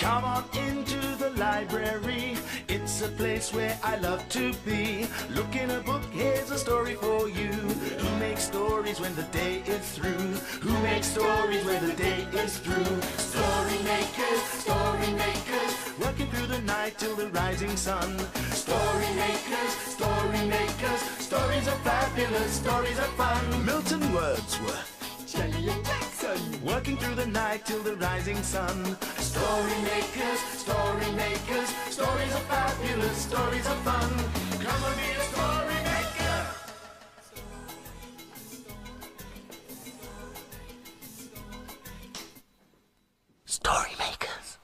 Come on into the library. It's a place where I love to be. Look in a book, here's a story for you. Who makes stories when the day is through? Who makes stories when the day is through? Story makers, working through the night till the rising sun. Story makers, stories are fabulous, stories are fun. Milton Wordsworth, Shelley and Jackson, working through the night till the rising sun. Story makers, stories are fabulous, stories are fun. Come and be a story maker. Story makers.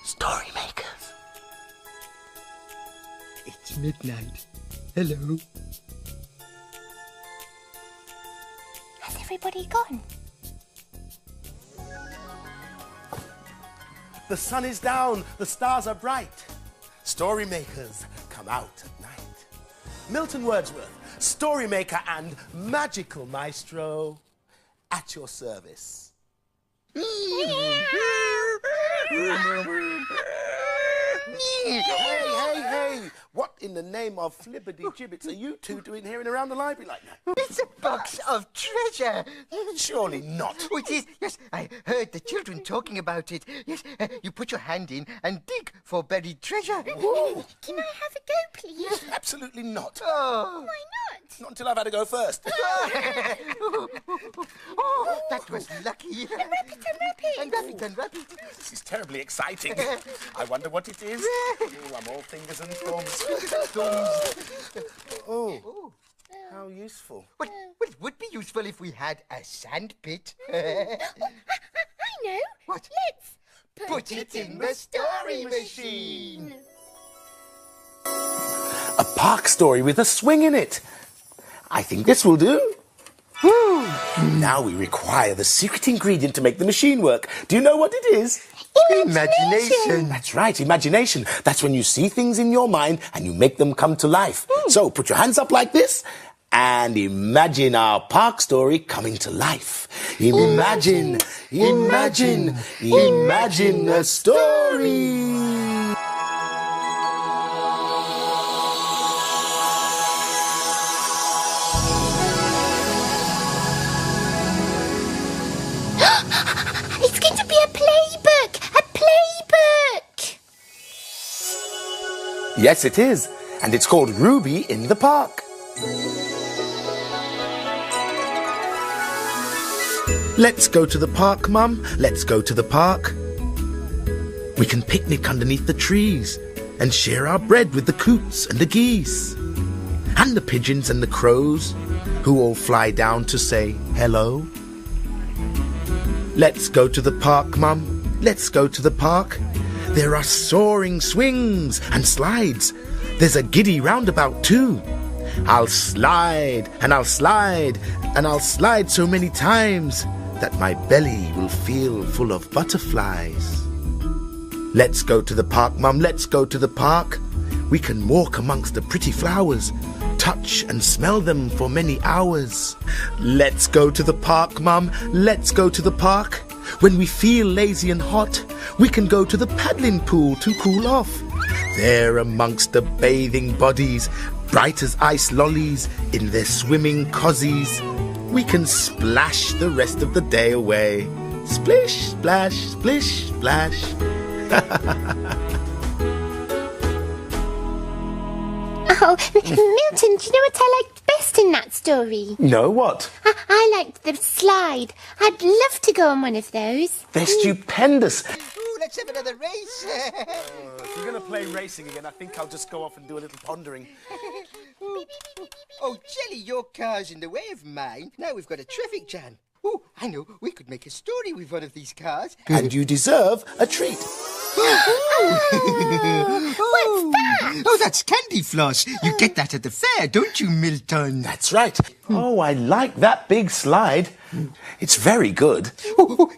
Story makers. It's midnight. Hello. Has everybody gone? The sun is down, the stars are bright. Story makers come out at night. Milton Wordsworth, story maker and magical maestro, at your service. Hey! What in the name of flibbity-gibbets are you two doing here and around the library like that? It's a box of treasure. Surely not. Oh, it is. Yes, I heard the children talking about it. Yes, you put your hand in and dig for buried treasure. Can I have a go, please? Absolutely not. Oh. Why not? Not until I've had to go first. Oh, that was lucky. And rabbit. And rabbit. This is terribly exciting. I wonder what it is. Oh, I'm all fingers and thumbs. Oh, how useful. Well, it would be useful if we had a sandpit. I know. What? Let's Put it in the story machine. A park story with a swing in it. I think this will do. Now we require the secret ingredient to make the machine work. Do you know what it is? Imagination. That's right, imagination. That's when you see things in your mind and you make them come to life. So put your hands up like this and imagine our park story coming to life. Imagine a story. It's going to be a playbook! A playbook! Yes, it is. And it's called Ruby in the Park. Let's go to the park, Mum. Let's go to the park. We can picnic underneath the trees and share our bread with the coots and the geese and the pigeons and the crows who all fly down to say hello. Let's go to the park, Mum. Let's go to the park. There are soaring swings and slides. There's a giddy roundabout too. I'll slide and I'll slide and I'll slide so many times that my belly will feel full of butterflies. Let's go to the park, Mum. Let's go to the park. We can walk amongst the pretty flowers, touch and smell them for many hours. Let's go to the park, Mum. Let's go to the park. When we feel lazy and hot, we can go to the paddling pool to cool off. There amongst the bathing bodies, bright as ice lollies in their swimming cozies, we can splash the rest of the day away. Splish, splash, splish, splash. Oh, Milton, do you know what I liked best in that story? No, what? I liked the slide. I'd love to go on one of those. They're stupendous. Ooh, let's have another race. If you're going to play racing again, I think I'll just go off and do a little pondering. Oh, Jelly, your car's in the way of mine. Now we've got a traffic jam. Oh, I know. We could make a story with one of these cars. And you deserve a treat. What's that? Oh, that's candy floss. You get that at the fair, don't you, Milton? That's right. Oh, I like that big slide. It's very good.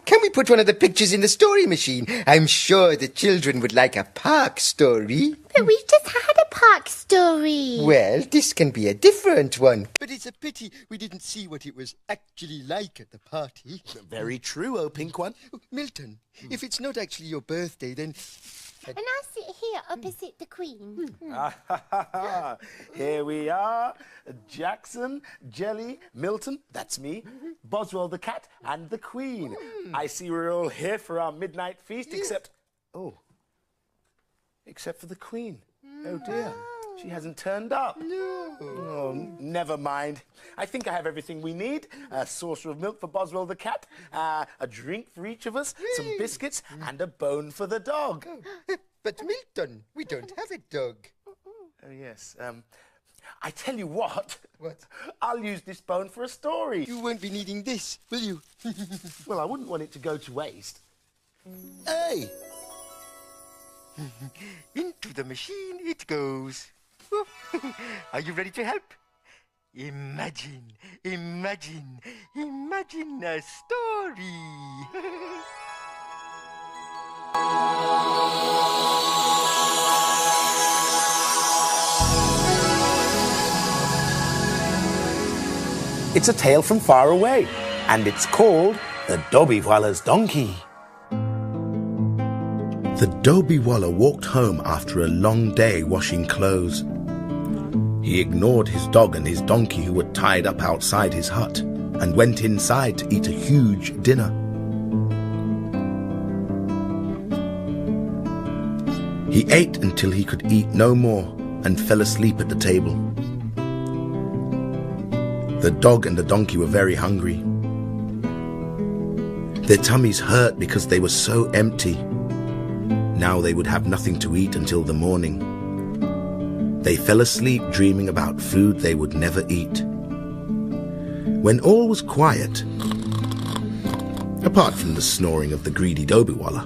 Can we put one of the pictures in the story machine? I'm sure the children would like a park story. But we've just had a park story. Well, this can be a different one. But it's a pity we didn't see what it was actually like at the party. Very true, oh pink one. Milton, if it's not actually your birthday, then... And I'll sit here opposite the Queen. Here we are. Jackson, Jelly, Milton, that's me, Boswell the cat, and the Queen. I see we're all here for our midnight feast, except for the Queen. Oh dear, she hasn't turned up. No. Oh, never mind. I think I have everything we need. A saucer of milk for Boswell the cat, a drink for each of us, some biscuits, and a bone for the dog. But Milton, we don't have a dog. Oh yes. I tell you what. What? I'll use this bone for a story. You won't be needing this, will you? Well, I wouldn't want it to go to waste. Hey! Into the machine it goes. Are you ready to help? Imagine a story. It's a tale from far away, and it's called The Dobby-Waller's Donkey. The Dobby-Waller walked home after a long day washing clothes. He ignored his dog and his donkey who were tied up outside his hut and went inside to eat a huge dinner. He ate until he could eat no more and fell asleep at the table. The dog and the donkey were very hungry. Their tummies hurt because they were so empty. Now they would have nothing to eat until the morning. They fell asleep dreaming about food they would never eat. When all was quiet, apart from the snoring of the greedy Dobby-Waller,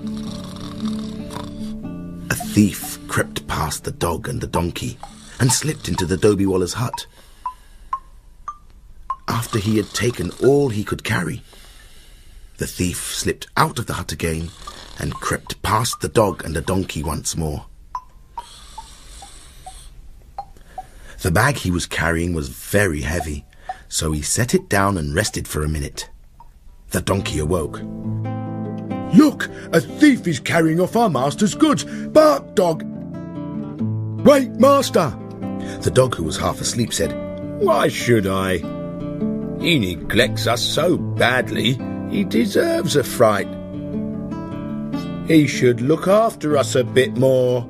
a thief crept past the dog and the donkey and slipped into the Dobby-Waller's hut. After he had taken all he could carry, the thief slipped out of the hut again and crept past the dog and the donkey once more. The bag he was carrying was very heavy, so he set it down and rested for a minute. The donkey awoke. Look, a thief is carrying off our master's goods. Bark, dog. Wait, master. The dog, who was half asleep, said, Why should I? He neglects us so badly, he deserves a fright. He should look after us a bit more.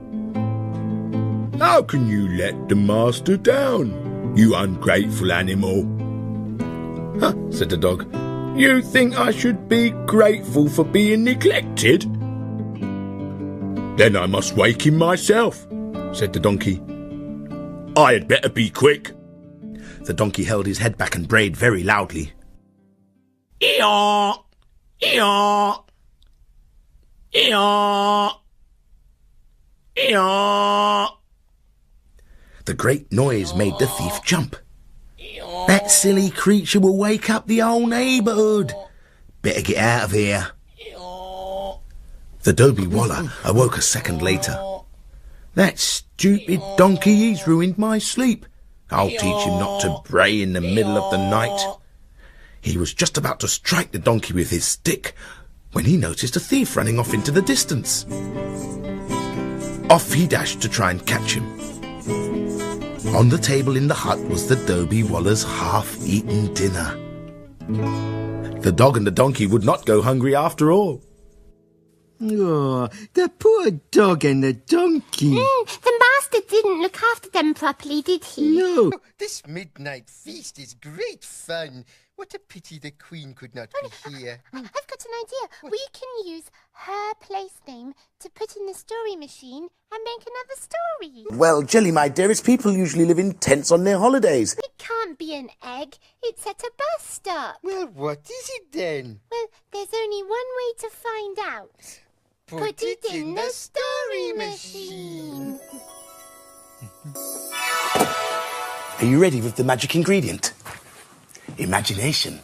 How can you let the master down, you ungrateful animal? Huh, said the dog. You think I should be grateful for being neglected? Then I must wake him myself, said the donkey. I had better be quick. The donkey held his head back and brayed very loudly. Eeyaw! Eeyaw! Eeyaw! Eeyaw! The great noise made the thief jump. That silly creature will wake up the whole neighbourhood. Better get out of here. The Dobby-Waller awoke a second later. That stupid donkey, he's ruined my sleep. I'll teach him not to bray in the middle of the night. He was just about to strike the donkey with his stick when he noticed a thief running off into the distance. Off he dashed to try and catch him. On the table in the hut was the Dobby-Waller's half-eaten dinner. The dog and the donkey would not go hungry after all. Oh, the poor dog and the donkey. The master didn't look after them properly, did he? No. This midnight feast is great fun. What a pity the Queen could not be here. I've got an idea. We can use her place name to put in the story machine and make another story. Well, Jelly, my dearest, people usually live in tents on their holidays. It can't be an egg. It's at a bus stop. Well, what is it then? Well, there's only one way to find out. Put it in the story machine. Are you ready with the magic ingredient? Imagination.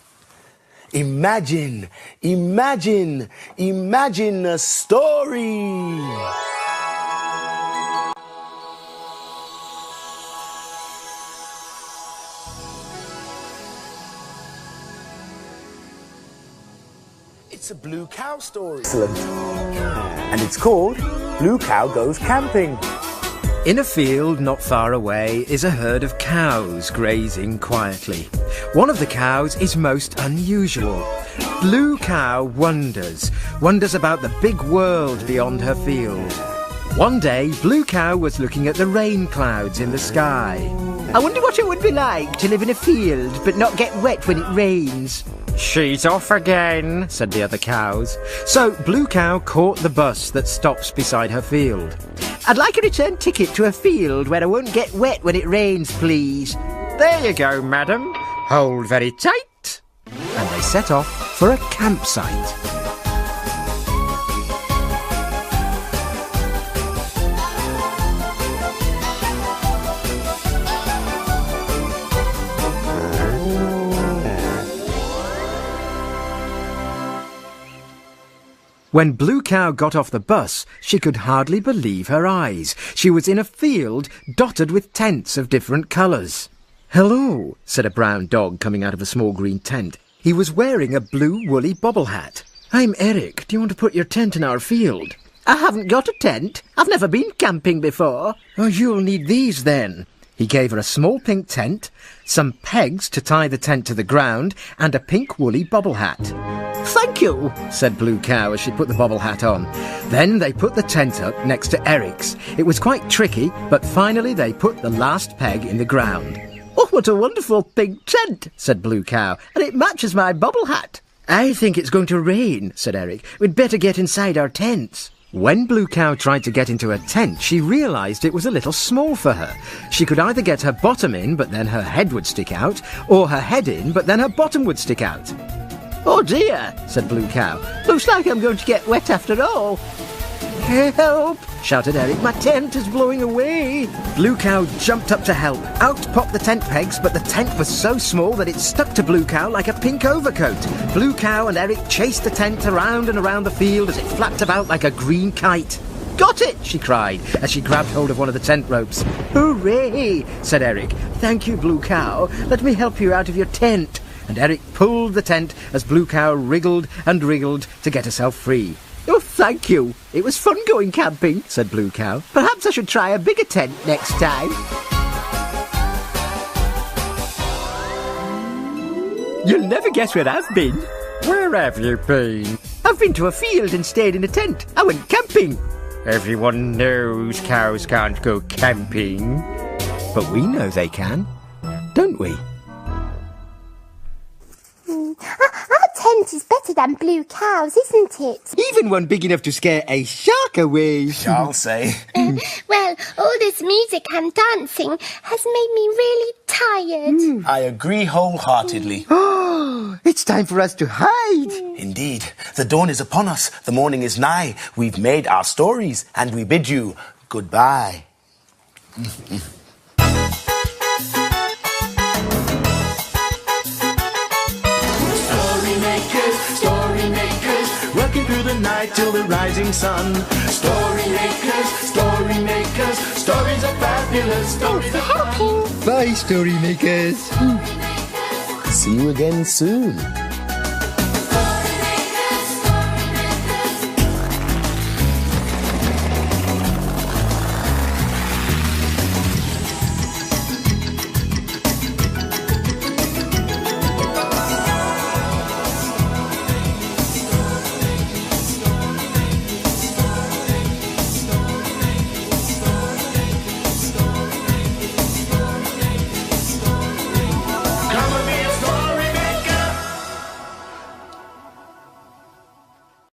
Imagine a story. It's a Blue Cow story. Excellent. And it's called Blue Cow Goes Camping. In a field not far away is a herd of cows grazing quietly. One of the cows is most unusual. Blue Cow wonders about the big world beyond her field. One day, Blue Cow was looking at the rain clouds in the sky. I wonder what it would be like to live in a field but not get wet when it rains. She's off again, said the other cows. So Blue Cow caught the bus that stops beside her field. I'd like a return ticket to a field where I won't get wet when it rains, please. There you go, madam. Hold very tight. And they set off for a campsite. When Blue Cow got off the bus, she could hardly believe her eyes. She was in a field dotted with tents of different colours. "Hello," said a brown dog coming out of a small green tent. He was wearing a blue woolly bobble hat. "I'm Eric. Do you want to put your tent in our field?" I haven't got a tent. I've never been camping before. "Oh, you'll need these then." He gave her a small pink tent, some pegs to tie the tent to the ground, and a pink woolly bobble hat. Thank you, said Blue Cow as she put the bobble hat on. Then they put the tent up next to Eric's. It was quite tricky, but finally they put the last peg in the ground. Oh, what a wonderful pink tent, said Blue Cow, and it matches my bobble hat. I think it's going to rain, said Eric. We'd better get inside our tents. When Blue Cow tried to get into her tent, she realised it was a little small for her. She could either get her bottom in, but then her head would stick out, or her head in, but then her bottom would stick out. Oh dear, said Blue Cow. Looks like I'm going to get wet after all. Help, shouted Eric. My tent is blowing away. Blue Cow jumped up to help. Out popped the tent pegs, but the tent was so small that it stuck to Blue Cow like a pink overcoat. Blue Cow and Eric chased the tent around and around the field as it flapped about like a green kite. Got it, she cried, as she grabbed hold of one of the tent ropes. Hooray, said Eric. Thank you, Blue Cow. Let me help you out of your tent. And Eric pulled the tent as Blue Cow wriggled and wriggled to get herself free. Oh, thank you. It was fun going camping, said Blue Cow. Perhaps I should try a bigger tent next time. You'll never guess where I've been. Where have you been? I've been to a field and stayed in a tent. I went camping. Everyone knows cows can't go camping. But we know they can, don't we? Our tent is better than Blue Cow's, isn't it? Even one big enough to scare a shark away. I'll say. Well, all this music and dancing has made me really tired. I agree wholeheartedly. Oh, it's time for us to hide. Indeed. The dawn is upon us. The morning is nigh. We've made our stories, and we bid you goodbye. Working through the night till the rising sun. Story makers, stories are fabulous. Stories are Helping. Bye, story makers. See you again soon.